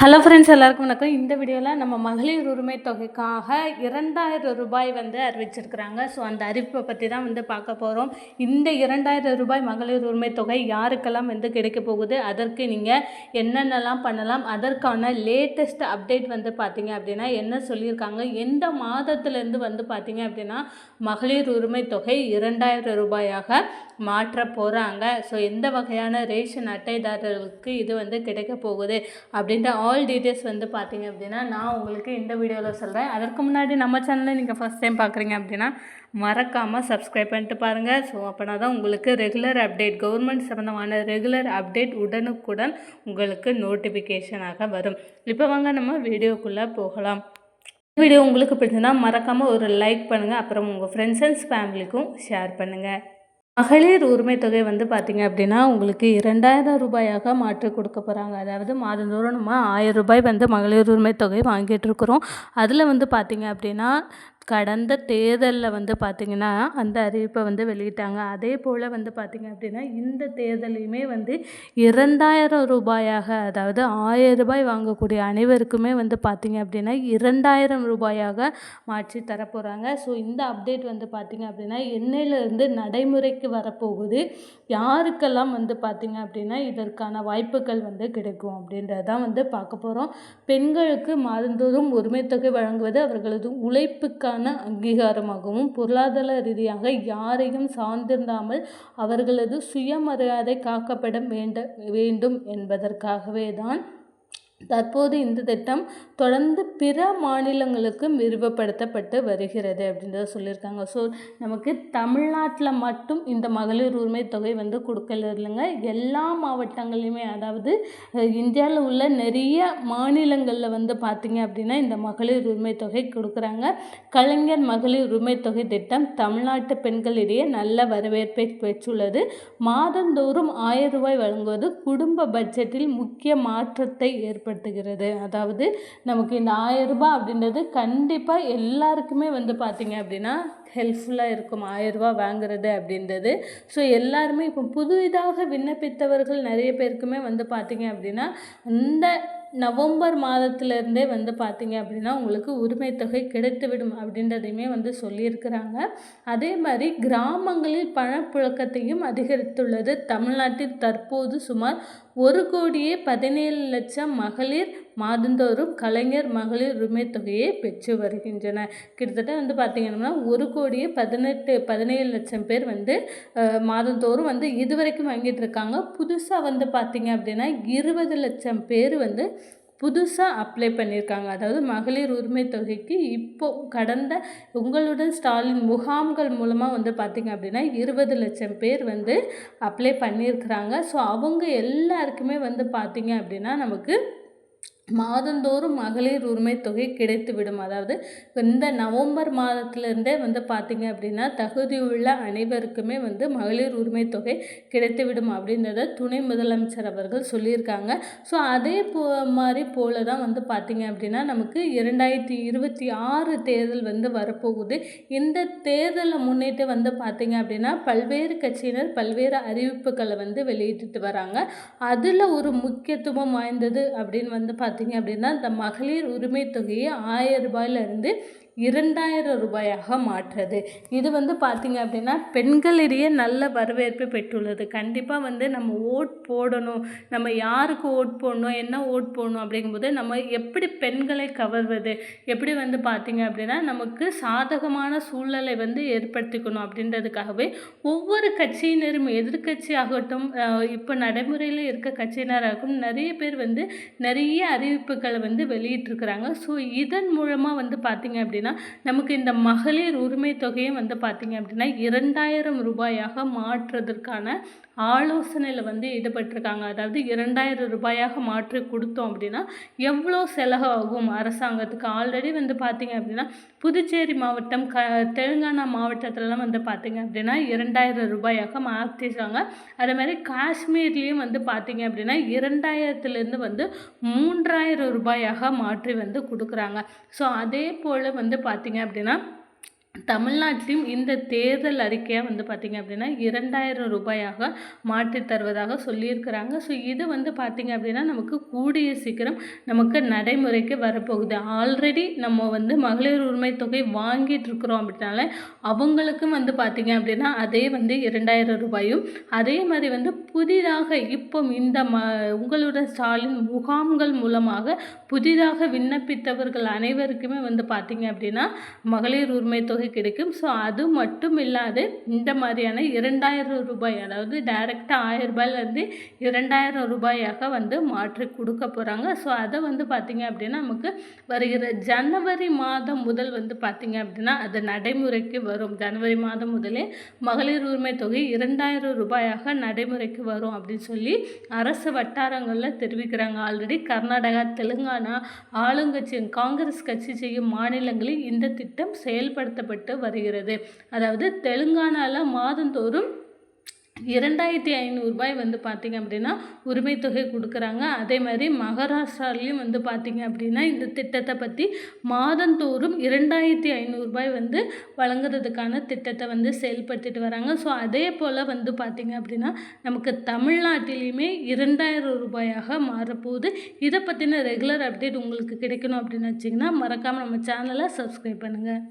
Hello friends, எல்லாருக்கும் வணக்கம். இந்த வீடியோவில் நம்ம மகளிர் உரிமை தொகைக்காக 2000 ரூபாய் அறிவிச்சிருக்கிறாங்க. ஸோ அந்த அறிவிப்பை பற்றி தான் பார்க்க போகிறோம். இந்த 2000 ரூபாய் மகளிர் உரிமை தொகை யாருக்கெல்லாம் கிடைக்க போகுது, அதற்கு நீங்கள் என்னென்னலாம் பண்ணலாம், அதற்கான லேட்டஸ்ட் அப்டேட் பார்த்தீங்க அப்படின்னா என்ன சொல்லியிருக்காங்க, எந்த மாதத்துலேருந்து பார்த்தீங்க அப்படின்னா மகளிர் உரிமை தொகை 2000 ரூபாயாக மாற்ற போகிறாங்க. ஸோ எந்த வகையான ரேஷன் அட்டைதாரர்களுக்கு இது கிடைக்க போகுது அப்படின்ற ஆல் டீட்டெயில்ஸ் பார்த்தீங்க அப்படின்னா நான் உங்களுக்கு இந்த வீடியோவில் சொல்கிறேன். அதற்கு முன்னாடி நம்ம சேனலை நீங்கள் ஃபஸ்ட் டைம் பார்க்குறீங்க அப்படின்னா மறக்காமல் சப்ஸ்கிரைப் பண்ணிட்டு பாருங்கள். ஸோ அப்படின்னா தான் உங்களுக்கு ரெகுலர் அப்டேட், கவர்மெண்ட் சம்மந்தமான ரெகுலர் அப்டேட் உடனுக்குடன் உங்களுக்கு நோட்டிஃபிகேஷனாக வரும். இப்போ வாங்க நம்ம வீடியோக்குள்ளே போகலாம். வீடியோ உங்களுக்கு பிடிச்சிருந்தா மறக்காமல் ஒரு லைக் பண்ணுங்கள், அப்புறம் உங்கள் ஃப்ரெண்ட்ஸ் அண்ட் ஃபேமிலிக்கும் ஷேர் பண்ணுங்கள். மகளிர் உரிமை தொகை பார்த்தீங்க அப்படின்னா உங்களுக்கு 2000 ரூபாயாக மாற்றி கொடுக்க போகிறாங்க. அதாவது மாதந்தோறும் நம்ம 1000 ரூபாய் மகளிர் உரிமை தொகை வாங்கிட்டு இருக்கிறோம். அதில் பார்த்தீங்க அப்படின்னா கடந்த தேர்தலில் பார்த்திங்கன்னா அந்த அறிவிப்பை வெளியிட்டாங்க. அதே போல் பார்த்திங்க அப்படின்னா இந்த தேர்தலையுமே 2000 ரூபாயாக, அதாவது 1000 ரூபாய் வாங்கக்கூடிய அனைவருக்குமே பார்த்திங்க அப்படின்னா 2000 ரூபாயாக மாற்றி தரப்போகிறாங்க. ஸோ இந்த அப்டேட் பார்த்திங்க அப்படின்னா என்னையிலேருந்து நடைமுறைக்கு வரப்போகுது, யாருக்கெல்லாம் பார்த்திங்க அப்படின்னா இதற்கான வாய்ப்புகள் கிடைக்கும் அப்படின்றது தான் பார்க்க போகிறோம். பெண்களுக்கு மாதந்தோறும் உரிமை தொகை வழங்குவது அவர்களது உழைப்புக்கான அங்கீகாரமாகவும் பொருளாதார ரீதியாக யாரையும் சார்ந்திருந்தாமல் அவர்களது சுயமரியாதை காக்கப்பட வேண்டும் என்பதற்காகவே தான் தற்போது இந்த திட்டம் தொடர்ந்து பிற மாநிலங்களுக்கும் விரிவுபடுத்தப்பட்டு வருகிறது அப்படின்றத சொல்லியிருக்காங்க. ஸோ நமக்கு தமிழ்நாட்டில் மட்டும் இந்த மகளிர் உரிமை தொகை கொடுக்கல இல்லைங்க, எல்லா மாவட்டங்களையுமே, அதாவது இந்தியாவில் உள்ள நிறைய மாநிலங்களில் பார்த்திங்க அப்படின்னா இந்த மகளிர் உரிமை தொகை கொடுக்குறாங்க. கலைஞர் மகளிர் உரிமை தொகை திட்டம் தமிழ்நாட்டு பெண்களிடையே நல்ல வரவேற்பை பெற்றுள்ளது. மாதந்தோறும் 1000 ரூபாய் வழங்குவது குடும்ப பட்ஜெட்டில் முக்கிய மாற்றத்தை ஏற்படுத்துகிறது. அதாவது நமக்கு இந்த 1000 ரூபாய் அப்படின்றது கண்டிப்பாக எல்லாருக்குமே பார்த்திங்க அப்படின்னா ஹெல்ப்ஃபுல்லாக இருக்கும், 1000 ரூபாய் வாங்குறது அப்படின்றது. ஸோ எல்லாருமே இப்போ புதிதாக விண்ணப்பித்தவர்கள் நிறைய பேருக்குமே பார்த்திங்க அப்படின்னா இந்த நவம்பர் மாதத்திலேருந்தே பார்த்திங்க அப்படின்னா உங்களுக்கு உரிமை தொகை கிடைத்துவிடும் அப்படின்றதையுமே சொல்லியிருக்கிறாங்க. அதே மாதிரி கிராமங்களில் பணப்புழக்கத்தையும் அதிகரித்துள்ளது. தமிழ்நாட்டில் தற்போது சுமார் 1,17,00,000 மகளிர் மாதந்தோறும் கலைஞர் மகளிர் உரிமை தொகையை பெற்று வருகின்றனர். கிட்டத்தட்ட பார்த்திங்கன்னா 1,17,00,000 பேர் மாதந்தோறும் இதுவரைக்கும் வாங்கிட்டு இருக்காங்க. புதுசாக பார்த்திங்க அப்படின்னா 20 லட்சம் பேர் புதுசாக அப்ளை பண்ணியிருக்காங்க. அதாவது மகளிர் உரிமை தொகைக்கு இப்போது கடந்த உங்களுடன் ஸ்டாலின் முகாம்கள் மூலமாக பார்த்திங்க அப்படின்னா 20 லட்சம் பேர் அப்ளை பண்ணியிருக்கிறாங்க. ஸோ அவங்க எல்லாருக்குமே பார்த்திங்க அப்படின்னா நமக்கு மாதந்தோறும் மகளிர் உரிமை தொகை கிடைத்துவிடும். அதாவது இந்த நவம்பர் மாதத்திலிருந்தே பார்த்திங்க அப்படின்னா தகுதியுள்ள அனைவருக்குமே மகளிர் உரிமை தொகை கிடைத்துவிடும் அப்படின்றத துணை முதலமைச்சர் அவர்கள் சொல்லியிருக்காங்க. ஸோ அதே மாதிரி போல தான் பார்த்திங்க அப்படின்னா நமக்கு 2026 தேர்தல் வரப்போகுது. இந்த தேர்தலை முன்னிட்டு பார்த்திங்க அப்படின்னா பல்வேறு கட்சியினர் பல்வேறு அறிவிப்புகளை வெளியிட்டு வராங்க. அதில் ஒரு முக்கியத்துவம் வாய்ந்தது அப்படின்னு பார்த்திங்க அப்படின்னா இந்த மகளிர் உரிமை தொகையை 1000 ரூபாயிலிருந்து 2000 ரூபாயாக மாற்றுறது. இது பார்த்திங்க அப்படின்னா பெண்களிடையே நல்ல வரவேற்பு பெற்றுள்ளது. கண்டிப்பாக நம்ம ஓட் போடணும், நம்ம யாருக்கு ஓட் போடணும், என்ன ஓட் போடணும் அப்படிங்கும்போது நம்ம எப்படி பெண்களை கவர்வது, எப்படி பார்த்திங்க அப்படின்னா நமக்கு சாதகமான சூழ்நிலை ஏற்படுத்திக்கணும் அப்படின்றதுக்காகவே ஒவ்வொரு கட்சியினரும், எதிர்கட்சி ஆகட்டும், இப்போ நடைமுறையில் இருக்க கட்சியினராகும் நிறைய பேர் நிறைய அறிவிப்புகளை வெளியிட்டிருக்கிறாங்க. ஸோ இதன் மூலமாக பார்த்திங்க அப்படின்னா நமக்கு இந்த மகளிர் உரிமை தொகையை பார்த்திங்க அப்படின்னா 2000 ரூபாயாக மாற்றுவதற்கான ஆலோசனையில் ஈடுபட்டிருக்காங்க. அதாவது 2000 ரூபாயாக மாற்றி கொடுத்தோம் அப்படின்னா எவ்வளோ செலவாகும் அரசாங்கத்துக்கு. ஆல்ரெடி பார்த்திங்க அப்படின்னா புதுச்சேரி மாவட்டம், தெலுங்கானா மாவட்டத்திலலாம் பார்த்திங்க அப்படின்னா 2000 ரூபாயாக மாற்றிருக்காங்க. அதே மாதிரி காஷ்மீர்லேயும் பார்த்திங்க அப்படின்னா 2000லேருந்து 3000 ரூபாயாக மாற்றி கொடுக்குறாங்க. ஸோ அதே போல் பார்த்திங்க அப்படின்னா தமிழ்நாட்டிலும் இந்த தேர்தல் அறிக்கையாக வந்து பார்த்திங்க அப்படின்னா 2000 ரூபாயாக மாற்றி தருவதாக சொல்லியிருக்கிறாங்க. ஸோ இது வந்து பார்த்திங்க அப்படின்னா நமக்கு கூடிய சீக்கிரம் நமக்கு நடைமுறைக்கு வரப்போகுது. ஆல்ரெடி நம்ம வந்து மகளிர் உரிமை தொகை வாங்கிட்டு இருக்கிறோம் அப்படின்னால அவங்களுக்கும் வந்து பார்த்திங்க அப்படின்னா அதே வந்து 2000 ரூபாயும் அதே மாதிரி வந்து புதிதாக இப்போ இந்த உங்களுடன் ஸ்டாலின் முகாம்கள் மூலமாக புதிதாக விண்ணப்பித்தவர்கள் அனைவருக்குமே வந்து பார்த்திங்க அப்படின்னா மகளிர் உரிமை தொகை கிடைக்கும். ஸோ அது மட்டும் இல்லாது இந்த மாதிரியான 2000 ரூபாய், அதாவது டைரெக்டாக 1000 ரூபாயிலேருந்து 2000 ரூபாயாக வந்து மாற்றி கொடுக்க போகிறாங்க. ஸோ அதை வந்து பார்த்திங்க அப்படின்னா நமக்கு வருகிற ஜனவரி மாதம் முதல் வந்து பார்த்திங்க அப்படின்னா அது நடைமுறைக்கு வரும். ஜனவரி மாதம் முதலே மகளிர் உரிமை தொகை 2000 ரூபாயாக நடைமுறைக்கு வரும் அப்படின்னு சொல்லி அரசு வட்டாரங்களில் தெரிவிக்கிறாங்க. ஆல்ரெடி கர்நாடகா, தெலுங்கானா ஆளுங்கட்சி காங்கிரஸ் கட்சி செய்யும் மாநிலங்களில் இந்த திட்டம் செயல்படுத்தப்பட்டு வருகிறது. அதாவது தெலுங்கானாவில் மாதந்தோறும் 2500 ரூபாய் வந்து பார்த்திங்க அப்படின்னா உரிமை தொகை கொடுக்குறாங்க. அதே மாதிரி மகாராஷ்டிராலையும் வந்து பார்த்திங்க அப்படின்னா இந்த திட்டத்தை பற்றி மாதந்தோறும் 2500 ரூபாய் வந்து வழங்குறதுக்கான திட்டத்தை வந்து செயல்படுத்திட்டு வராங்க. ஸோ அதே போல் வந்து பார்த்திங்க அப்படின்னா நமக்கு தமிழ்நாட்டிலையுமே 2000 ரூபாயாக மாறப்போகுது. இதை பற்றின ரெகுலர் அப்டேட் உங்களுக்கு கிடைக்கணும் அப்படின்னு வச்சிங்கன்னா மறக்காமல் நம்ம சேனலை சப்ஸ்கிரைப் பண்ணுங்கள்.